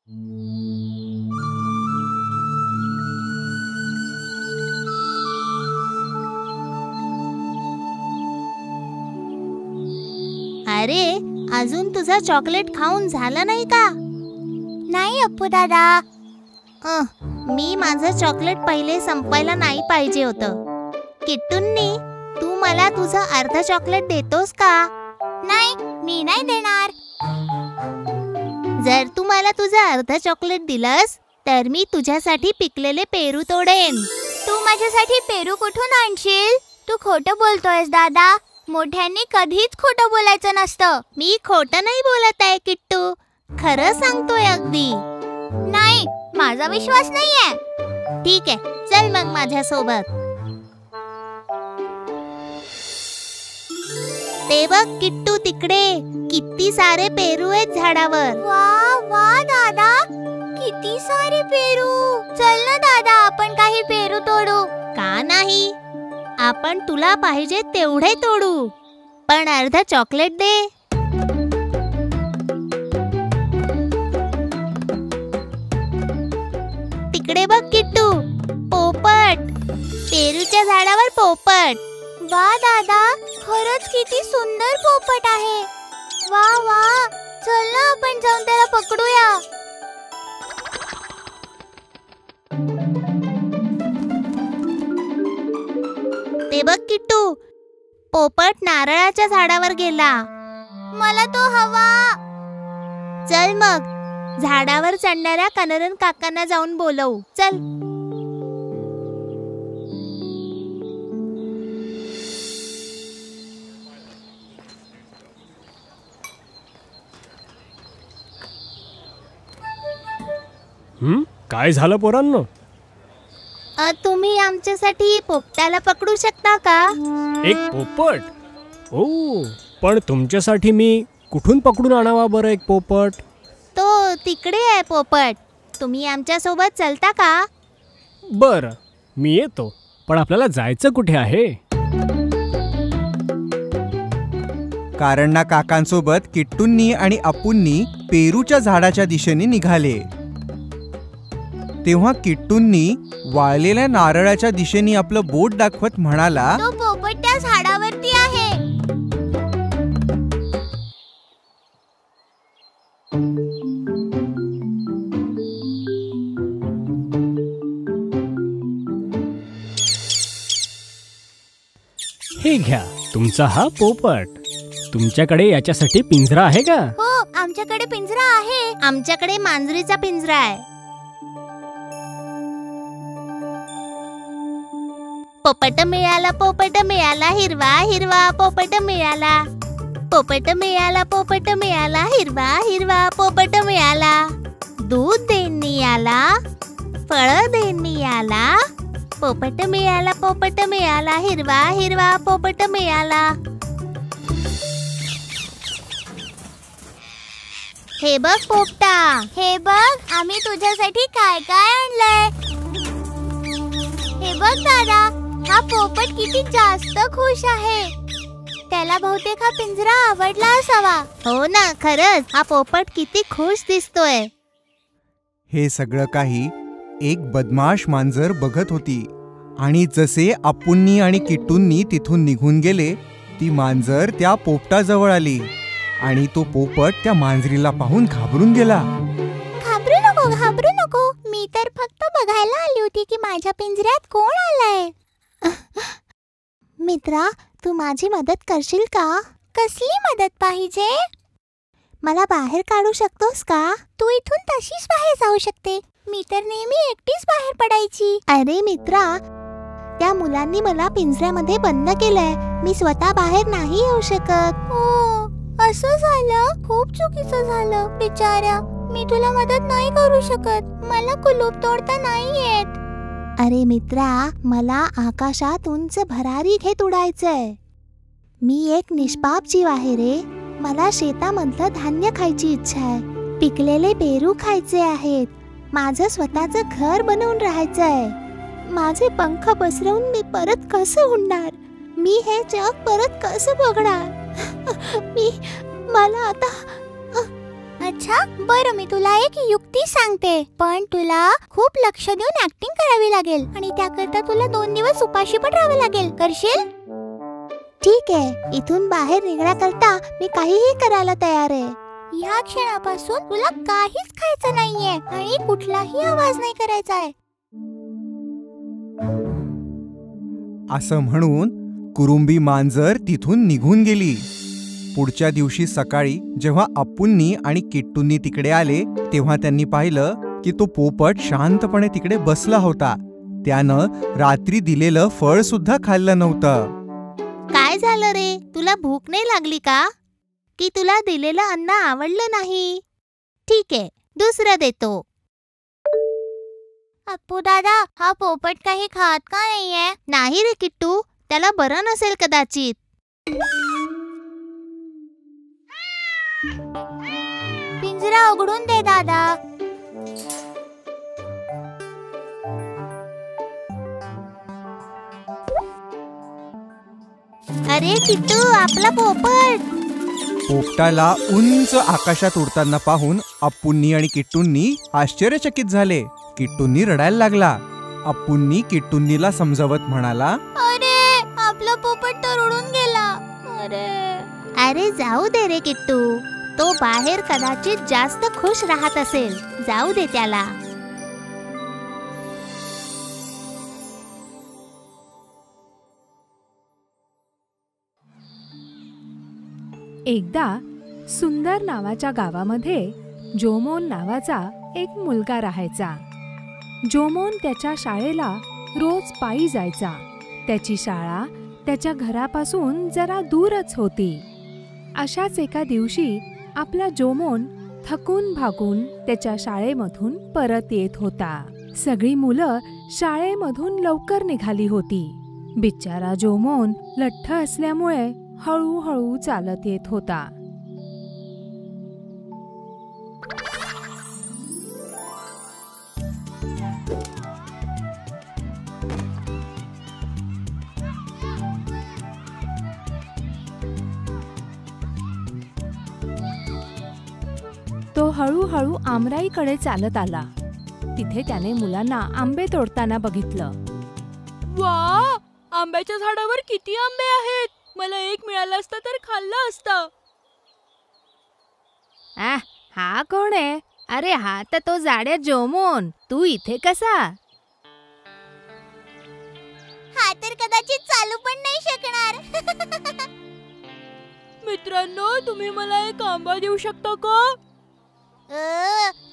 अरे, अजून तुझा चॉकलेट खाऊन झालं नाही का? नाही अप्पू दादा. मी माझं चॉकलेट पहिले संपायला नाही पाहिजे होतं. किट्टूंनी, तू मला तुझं अर्ध चॉकलेट देतोस का? नाही, मी नाही देणार. जर तू मला तुझं अर्ध चॉकलेट दिलंस तर मी तुझ्यासाठी पिकलेले पेरू तोडेन. तू माझ्यासाठी पेरू कुठून आणशील? तू खोटं बोलतोयस दादा. मोठ्यांनी कधीच खोटं बोलायचं नसतं. मी खोटं नाही बोलत आहे किट्टू, खरं सांगतोय अगदी. नाही, माझा विश्वास नाहीये. ठीक आहे, चल मग माझ्यासोबत. ते बघ किट्टू, तिकडे किती सारे पेरू आहेत झाडावर. वा वा दादा, किती सारे पेरू. चल ना दादा, आपण काही पेरू तोडू. का नाही, आपण तुला पाहिजे तेवढे तोडू, पण अर्ध चॉकलेट दे. तिकडे बघ किट्टू, पोपट. पेरूच्या झाडावर पोपट. वा दादा, खरंच किती सुंदर पोपट आहे. वा वा, चल ना आपण जाऊन त्याला पकडूया. ते बघ किट्टू, पोपट नारळाच्या झाडावर गेला. मला तो हवा. चल मग, झाडावर चढणाऱ्या कनरन काकांना जाऊन बोलवू. चल. काय झालं पोरांनो? तुम्ही आमच्यासाठी पोपटाला पकडू शकता का? एक पोपट? ओ, पण तुमच्यासाठी मी कुठून पकडून आणावा बरं एक पोपट? तो तिकडे आहे पोपट. तुम्ही आमच्या सोबत चलता का? बरं, मी येतो. पण आपल्याला जायचं कुठे आहे? कारणा काकांसोबत किट्टूंनी आणि अप्पूंनी पेरूच्या झाडाच्या दिशेने निघाले. तेव्हा किट्टूंनी वाळलेल्या नारळाच्या दिशेने आपलं बोट दाखवत म्हणाला, तो पोपट त्या झाडावरती आहे. हे घ्या तुमचा हा पोपट. तुमच्याकडे याच्यासाठी पिंजरा आहे का? हो, आमच्याकडे पिंजरा आहे. आमच्याकडे मांजरीचा पिंजरा आहे. पोपट मिळाला, पोपट मिळाला, हिरवा हिरवा पोपट मिळाला. पोपट मिळाला, पोपट मिळाला, हिरवा हिरवा पोपट मिळाला. दूध देणी आला, फळ देणी आला. पोपट मिळाला, पोपट मिळाला, हिरवा हिरवा पोपट मिळाला. हे बघ पोपटा, हे बघ आम्ही तुझ्यासाठी काय काय आणलंय. हे बघ दादा, हा पोपट किती जास्त खुश आहे. त्याला बहुतेक हा पिंजरा आवडला असावा. हो ना, खरंच हा पोपट किती खुश दिसतोय. हे सगळं काही एक बदमाश मांजर बघत होती. आणि जसे अप्पूंनी आणि किट्टूंनी तिथून निघून गेले, ती मांजर त्या पोपटाजवळ आली आणि तो पोपट त्या मांजरीला पाहून घाबरून गेला. घाबरू नको, घाबरू नको. मी तर फक्त बघायला आली होती की माझ्या पिंजऱ्यात कोण आलंय. मित्रा, तू माझी मदत करशील का? कसली मदत पाहिजे? मला बाहेर काढू शकतोस का? तू इथून तशीच बाहेर जाऊ शकते. मी तर नेहमी एकटीच बाहेर पडायची. अरे मित्रा, त्या मुलांनी मला पिंजऱ्यामध्ये बंद केलंय. मी स्वतः बाहेर नाही येऊ शकत. हो, असं झालं. खूप चुकीचं झालं बिचाऱ्या. मी तुला मदत नाही करू शकत. मला कुलूप तोडता नाही येत. अरे मित्रा, मला आकाशात उंच भरारी घेत उडायचंय. मी एक निष्पाप जीव आहे रे. मला शेतामधलं धान्य खायची इच्छा आहे. पिकलेले पेरू खायचे आहेत. माझं स्वतःचं घर बनवून राहायचंय. माझे पंख पसरवून मी परत कसं उडणार? मी हे जग परत कसं बघणार? मला आता अच्छा, बरं, मी तुला एक युक्ती सांगते, पण तुला खूप लक्ष देऊन ऍक्टिंग करावी लागेल आणि त्याकरता तुला 2 दिवस उपाशी पण राहावे लागेल. करशील? ठीक आहे, इथून बाहेर निघण्याकरता मी काहीही करायला तयार आहे. या क्षणापासून तुला काहीच खायचं नाहीये आणि कुठलाही आवाज नाही करायचा आहे. असं म्हणून कुरुंबी मांजर तिथून निघून गेली. पुढच्या दिवशी सकाळी जेव्हा अप्पूंनी आणि किट्टूंनी तिकडे आले तेव्हा त्यांनी पाहिलं की तो पोपट शांतपणे तिकडे बसला होता. त्यानं रात्री दिलेलं फळ सुद्धा खाल्लं नव्हतं. काय झालं रे, तुला भूक नाही लागली का? की तुला दिलेलं अन्न आवडलं नाही? ठीक आहे, दुसरं देतो. अप्पू दादा, हा पोपट काही खात का नाहीये? नाही रे किट्टू, त्याला बरं नसेल कदाचित. पिंजरा उघडून दे दादा. अरे किट्टू, आपला पोपट. पोपटाला उंच आकाशात उडताना पाहून अप्पूंनी आणि किट्टूंनी आश्चर्यचकित झाले. किट्टूंनी रडायला लागला. अप्पूंनी किट्टूंनीला समजावत म्हणाला, अरे, आपला पोपट तर उडून गेला. अरे जाऊ दे रे किट्टू, तो बाहेर कदाचित जास्त खुश राहत असेल. जाऊ दे त्याला. एकदा सुंदर नावाच्या गावामध्ये जोमोन नावाचा एक मुलगा राहायचा. जोमोन त्याच्या शाळेला रोज पायी जायचा. त्याची शाळा त्याच्या घरापासून जरा दूरच होती. अशाच एका दिवशी आपला जोमोन थकून भागून त्याच्या शाळेमधून परत येत होता. सगळी मुलं शाळेमधून लवकर निघाली होती. बिचारा जोमोन लठ्ठ असल्यामुळे हळूहळू चालत येत होता. तो हळूहळू आमराईकडे चालत आला. तिथे त्याने मुलांना आंबे तोडताना बघितलं. वा, आंब्याच्या झाडावर किती आंबे आहेत. मला एक मिळालं असतं तर खाल्लं असतं. हा कोण आहे? अरे हा तर तो जाड्या जोमोन. तू इथे कसा? हा तर कदाचित चालू पण नाही शकणार. मित्रांनो, तुम्ही मला एक आंबा देऊ शकता का?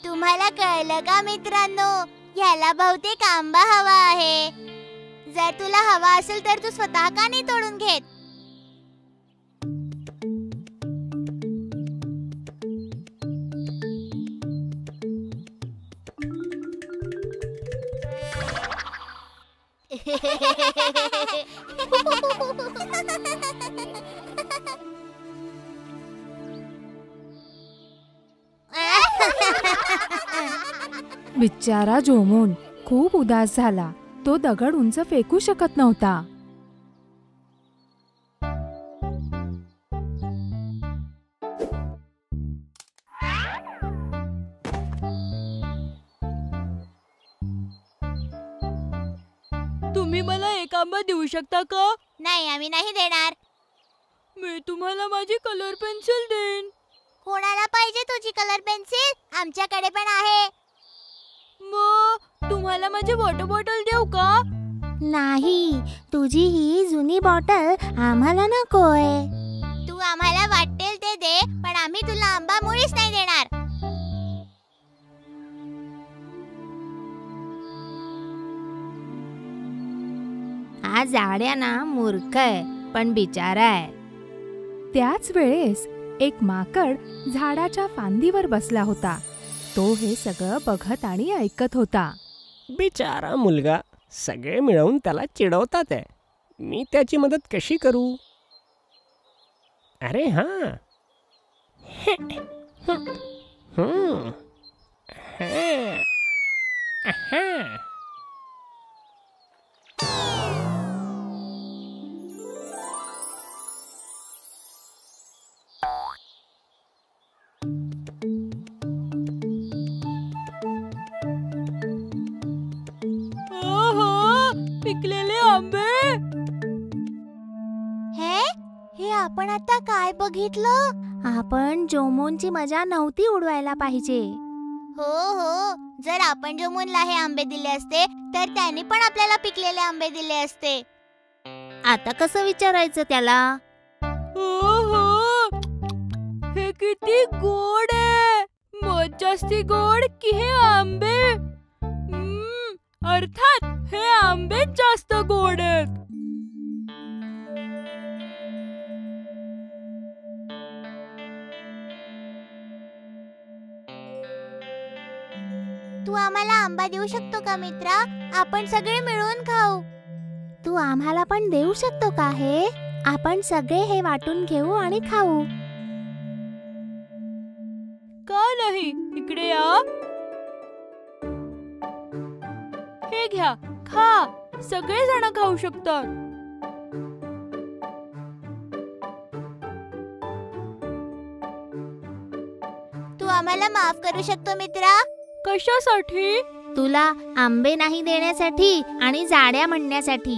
तुम्हाला कळलं का मित्रांनो? ह्याला बहुतेक आंबा हवा आहे. जर तुला हवा असेल तर तू स्वतः का नाही तोडून घेत? बिचारा जोमोन खूप उदास झाला. तो दगड उंच फेकू शकत नव्हता. तुम्ही मला एक आंबा देऊ शकता का? नाही, आम्ही नाही देणार. मी तुम्हाला माझी कलर पेन्सिल देईन. कोणाला पाहिजे तुझी कलर पेन्सिल? आमच्याकडे पण आहे. मग तुम्हाला माझी वॉटर बॉटल देऊ का? नाही, तुझी ही जुनी बॉटल आम्हाला नकोय. तू आम्हाला वाटेल ते दे, पण आम्ही तुला आंबा मुळीच नाही देणार. हा जाड्या ना मूर्ख आहे, पण बिचारा आहे. त्याच वेळेस एक माकड झाडाच्या फांदीवर बसला होता. तो हे सगळं बघत आणि ऐकत होता. बिचारा मुलगा, सगळे मिळून त्याला चिडवतात आहे. मी त्याची मदत कशी करू? अरे हां, पिकलेले आंबे. हे आपण आता काय बघितलं? आपण जोमोनची मजा नव्हती उडवायला पाहिजे. हो, जर आपण जोमोनला हे आंबे दिले असते तर त्याने पण आपल्याला पिकलेले आंबे दिले असते. आता कसं विचारायचं त्याला? हो, हे किती गोड आहे. मध जास्ती गोड की हे आंबे? अर्थात हे आंबे जास्त गोड आहेत. तू आम्हाला आंबा देऊ शकतो का मित्रा? आपण सगळे मिळून खाऊ. तू आम्हाला पण देऊ शकतो का हे? आपण सगळे हे वाटून घेऊ आणि खाऊ. का नाही? इकडे या. हे घ्या, खा. सगळे जण खाऊ शकतात. तू आम्हाला माफ करू शकतो मित्रा? कशासाठी? तुला आंबे नाही देण्यासाठी आणि जाड्या म्हणण्यासाठी.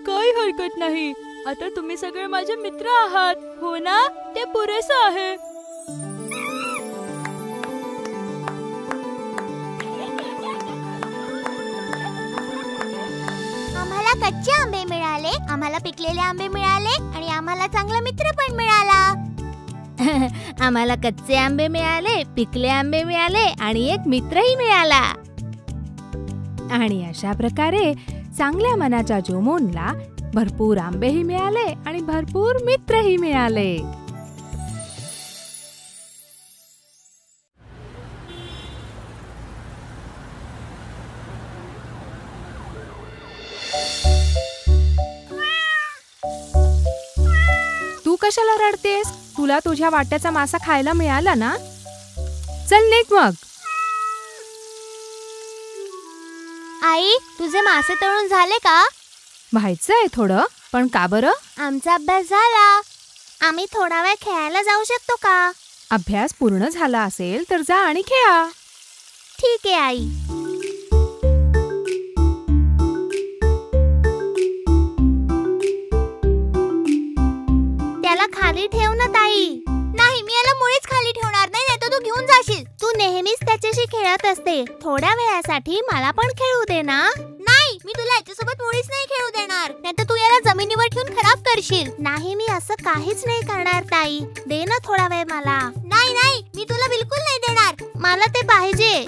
काही हरकत नाही. आता तुम्ही सगळे माझे मित्र आहात, हो ना? ते पुरेसं आहे. आम्हाला कच्चे आंबे मिळाले, आम्हाला पिकलेले आंबे मिळाले आणि आम्हाला चांगला मित्र पण मिळाला. आम्हाला कच्चे आंबे मिळाले, पिकले आंबे मिळाले आणि एक मित्रही मिळाला. आणि अशा प्रकारे चांगल्या मनाच्या जोमोनला भरपूर आंबेही मिळाले आणि भरपूर मित्रही मिळाले. तू कशाला रडतेस? तुला तुझ्या वाट्याचा मासा खायला मिळाला ना? चल निघ मग. आई, तुझे मासे तळून झाले का? व्हायचंय थोडं, पण का बरं? आमचा अभ्यास झाला. आम्ही थोडा वेळ खेळायला जाऊ शकतो का? अभ्यास पूर्ण झाला असेल तर जा आणि खेळा. ठीक आहे आई. त्याला खाली ठेव ना ताई. नाही, मी याला मुळीच खाली ठेवणार नाही, नाहीतर तू घेऊन जाशील. तू नेहमीच त्याच्याशी खेळत असते. थोड्या वेळासाठी मला पण खेळू दे ना. नाही, मी तुला याच्यासोबत मुळीच नाही खेळू देणार, नाहीतर तू याला जमिनीवर ठेवून खराब करशील. नाही, मी असं काहीच नाही करणार ताई. दे ना थोडा वेळ मला. नाही, मी तुला बिलकुल नाही देणार. मला ते पाहिजे.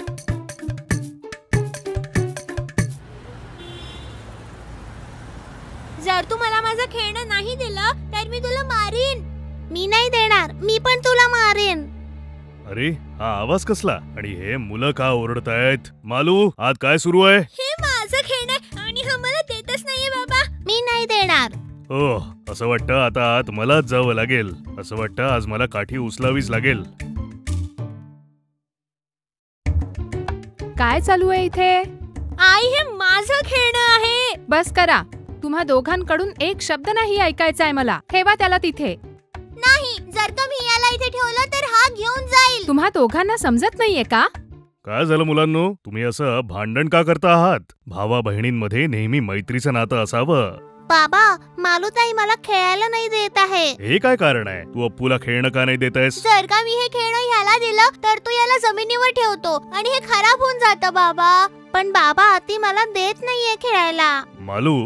जर तू मला माझं खेळणं नाही दिलं तर मी तुला मारीन. मी नाही देणार. मी पण तुला मारेन. अरे, हा आवाज कसला? आणि हे मुलं का ओरडतायत? मालू, आज काय सुरू आहे? हे माझं खेळणं आणि हा मला देतच नाहीये बाबा. मी नाही देणार. ओह, असं वाटतं आता आत मलाच जावं लागेल. असं वाटतं आज मला काठी उचलावीच लागेल. काय चालू आहे इथे? आई, हे माझं खेळणं आहे. बस करा. तुम्हा दोघांकडून एक शब्द नाही ऐकायचा आहे मला. ठेवा त्याला तिथे. नाही, जर का मी याला इथे ठेवलं तर हा घेऊन जाईल. तुम्हा दोघांना समजत नाहीये का? काय झालं मुलांनो? तुम्ही असं भांडण का करता आहात? भावा बहिणींमध्ये नेहमी मैत्रीचं नातं असावं. बाबा, मालूताई मला खेळायला नाही देत आहे. हे काय कारण आहे? तू अप्पूला खेळणं का नाही देतेस? जर का मी हे खेळणं ह्याला दिलं तर तो याला जमिनीवर ठेवतो आणि हे खराब होऊन जातं बाबा. पण बाबा, ती मला देत नाहीये खेळायला. मालू,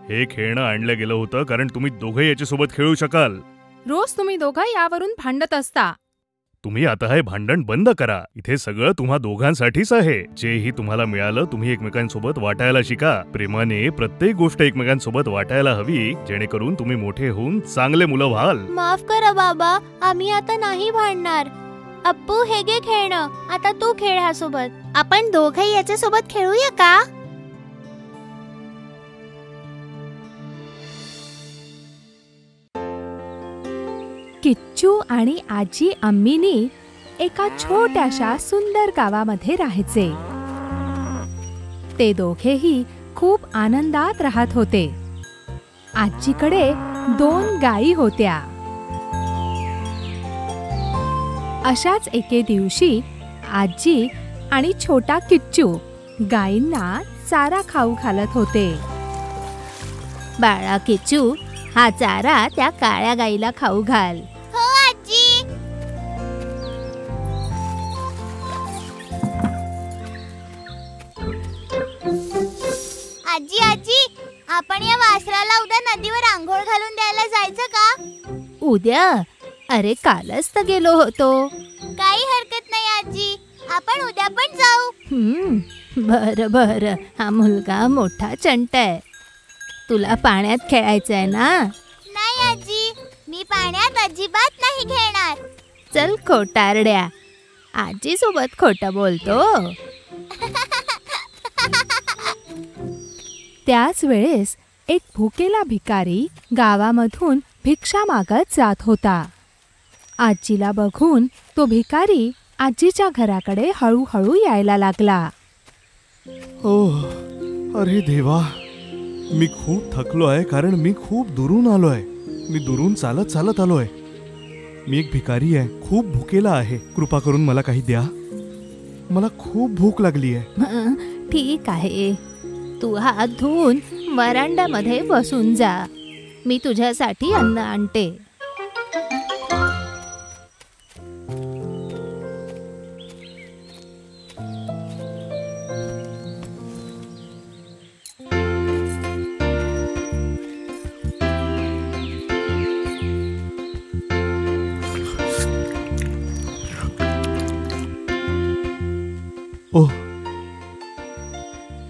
हे खेळणं आणलं गेलं होतं कारण तुम्ही दोघे याच्यासोबत खेळू शकाल. रोज तुम्ही दोघं यावरून भांडत असता. तुम्ही आता हे भांडण बंद करा. इथे सगळं तुम्हा दोघांसाठीच आहे. जेही तुम्हाला मिळालं तुम्ही एकमेकांसोबत वाटायला शिका. प्रेमाने प्रत्येक गोष्ट एकमेकांसोबत वाटायला हवी, जेणेकरून तुम्ही मोठे होऊन चांगले मुलं व्हाल. माफ करा बाबा, आम्ही आता नाही भांडणार. अप्पू, हे घे खेळणं. आता तू खेळ ह्यासोबत. आपण दोघंही याच्यासोबत खेळूया का? किच्चू आणि आजी अम्मीनी एका छोट्याशा सुंदर गावामध्ये राहायचे. ते दोघेही खूप आनंदात राहत होते. आजीकडे 2 गायी होत्या. अशाच एके दिवशी आजी आणि छोटा किच्चू गायींना चारा खाऊ घालत होते. बाळा किचू, हा चारा त्या काळ्या गाईला खाऊ घाल. हो आजी. आजी आजी, आपण या वासराला उद्या नदीवर आंघोळ घालून द्यायला जायचं का? उद्या? अरे कालच तर गेलो होतो. काही हरकत नाही आजी, आपण उद्या पण जाऊ. बरं बरं, हा मुलगा मोठा चंट आहे. तुला पाण्यात खेळायचंय ना? नाही आजी, मी पाण्यात अजिबात नाही खेळणार. चल खोटारड्या, आजी सोबत खोटं बोलतो. त्याच वेळेस एक भुकेला भिकारी गावामधून भिक्षा मागत जात होता. आजीला बघून तो भिकारी आजीच्या घराकडे हळूहळू यायला लागला. ओह, अरे देवा, मी खूप थकलो आहे कारण मी खूप दुरून आलोय. मी दुरून चालत चालत आलोय. मी एक भिकारी आहे, खूप भुकेला आहे. कृपा करून मला काही द्या. मला खूप भूक लागली आहे. ठीक आहे, तू हात धुवून वरांड्यामध्ये बसून जा. मी तुझ्यासाठी अन्न आणते. ओह,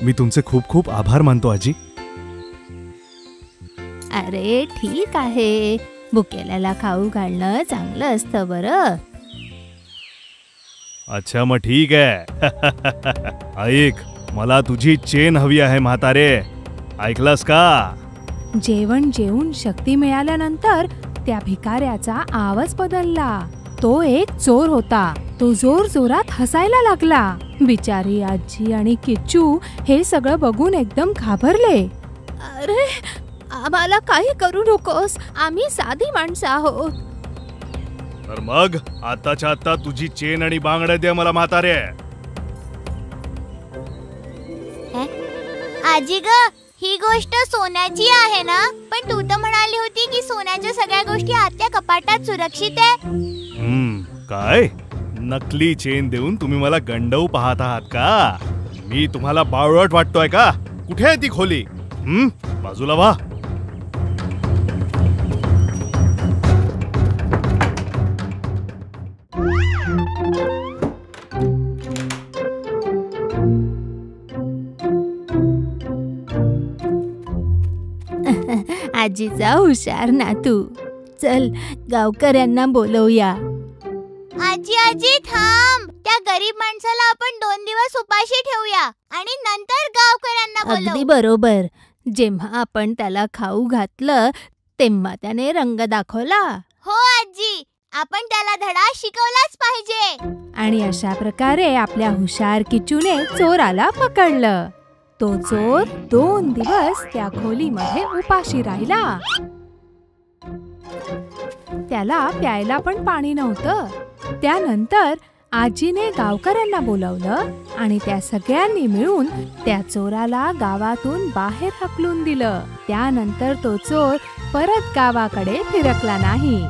मी तुमचे खूप खूप आभार मानतो आजी. अरे ठीक आहे, भुकेल्याला खाऊ घालणं चांगलं असतं बरं. अच्छा, मग ठीक आहे. ऐक, मला तुझी चेन हवी आहे म्हातारे. ऐकलंस का? जेवण जेवून शक्ती मिळाल्यानंतर त्या भिकाऱ्याचा आवाज बदलला. तो एक चोर होता. तो जोर जोरात हसायला लागला. बिचारी आजी आणि किच्चू हे सगळं बघून एकदम घाबरले. अरे, आम्हाला काही करू नकोस, आम्ही साधी माणसं आहोत. तर मग आताच्या आता तुझी चेन आणि बांगड्या दे मला म्हातारे. आजी ग, ही गोष्ट सोन्याची आहे ना? पण तू तर म्हणाली होती की सोन्याच्या सगळ्या गोष्टी आतल्या कपाटात सुरक्षित आहे. काय? नकली चेन देऊन तुम्ही मला गंडवू पाहत आहात का? मी तुम्हाला बावळट वाटतोय का? कुठे आहे ती खोली? बाजूला व्हा. आजीचा हुशार नातू. चल, गावकऱ्यांना बोलवूया. आजी आजी थांब, त्या गरीब माणसाला आपण 2 दिवस उपाशी ठेवूया आणि नंतर गावकऱ्यांना बोलवू. अगदी बरोबर. जेव्हा आपण त्याला खाऊ घातलं तेव्हा त्याने रंग दाखवला. हो आजी, आपण त्याला धडा शिकवलाच पाहिजे. आणि अशा प्रकारे आपल्या हुशार किचूने चोराला पकडलं. तो चोर 2 दिवस त्या खोलीमध्ये उपाशी राहिला. त्याला प्यायला पण पाणी नव्हतं. त्यानंतर आजीने गावकऱ्यांना बोलावलं आणि त्या सगळ्यांनी मिळून त्या चोराला गावातून बाहेर हाकलून दिलं. त्यानंतर तो चोर परत गावाकडे फिरकला नाही.